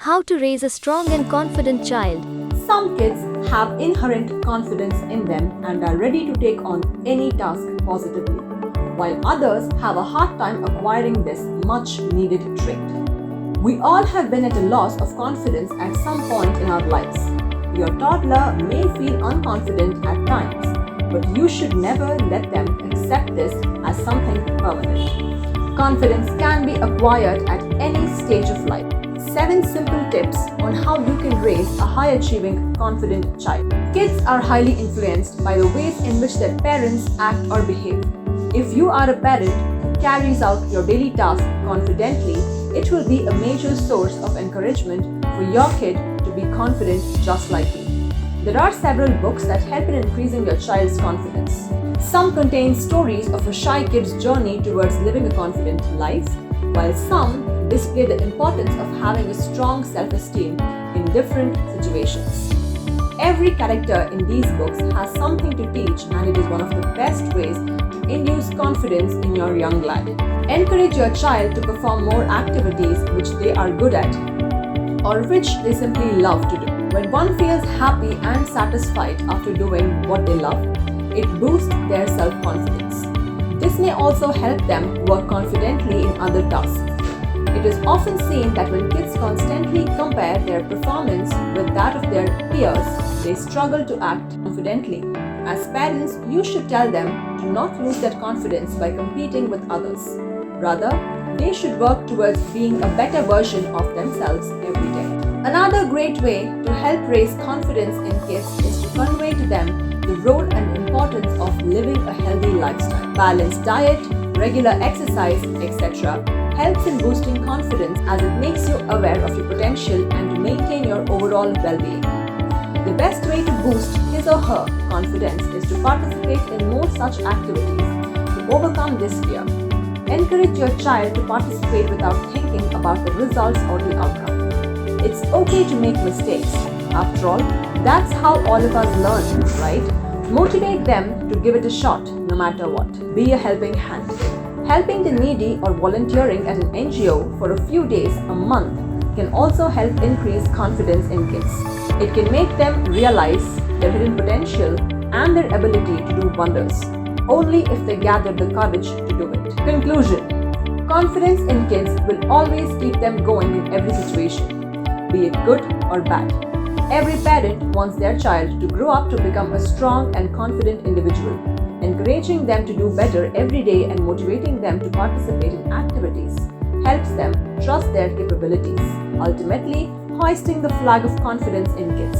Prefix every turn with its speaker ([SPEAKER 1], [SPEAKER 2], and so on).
[SPEAKER 1] How to raise a strong and confident child.
[SPEAKER 2] Some kids have inherent confidence in them and are ready to take on any task positively, while others have a hard time acquiring this much needed trait. We all have been at a loss of confidence at some point in our lives. Your toddler may feel unconfident at times, but you should never let them accept this as something permanent. Confidence can be acquired at any stage of life. 7 simple tips on how you can raise a high-achieving, confident child. Kids are highly influenced by the ways in which their parents act or behave. If you are a parent who carries out your daily tasks confidently, it will be a major source of encouragement for your kid to be confident just like you. There are several books that help in increasing your child's confidence. Some contain stories of a shy kid's journey towards living a confident life, while some display the importance of having a strong self-esteem in different situations. Every character in these books has something to teach, and it is one of the best ways to induce confidence in your young lad. Encourage your child to perform more activities which they are good at or which they simply love to do. When one feels happy and satisfied after doing what they love, it boosts their self-confidence. This may also help them work confidently in other tasks. It is often seen that when kids constantly compare their performance with that of their peers, they struggle to act confidently. As parents, you should tell them to not lose that confidence by competing with others. Rather, they should work towards being a better version of themselves every day. Another great way to help raise confidence in kids is to convey to them the role and importance of living a healthy lifestyle. Balanced diet, regular exercise, etc. helps in boosting confidence as it makes you aware of your potential and to maintain your overall well-being. The best way to boost his or her confidence is to participate in more such activities to overcome this fear. Encourage your child to participate without thinking about the results or the outcome. It's okay to make mistakes. After all, that's how all of us learn, right? Motivate them to give it a shot no matter what. Be a helping hand. Helping the needy or volunteering at an NGO for a few days a month can also help increase confidence in kids. It can make them realize their hidden potential and their ability to do wonders, only if they gather the courage to do it. Conclusion: confidence in kids will always keep them going in every situation, be it good or bad. Every parent wants their child to grow up to become a strong and confident individual. Encouraging them to do better every day and motivating them to participate in activities helps them trust their capabilities, ultimately hoisting the flag of confidence in kids.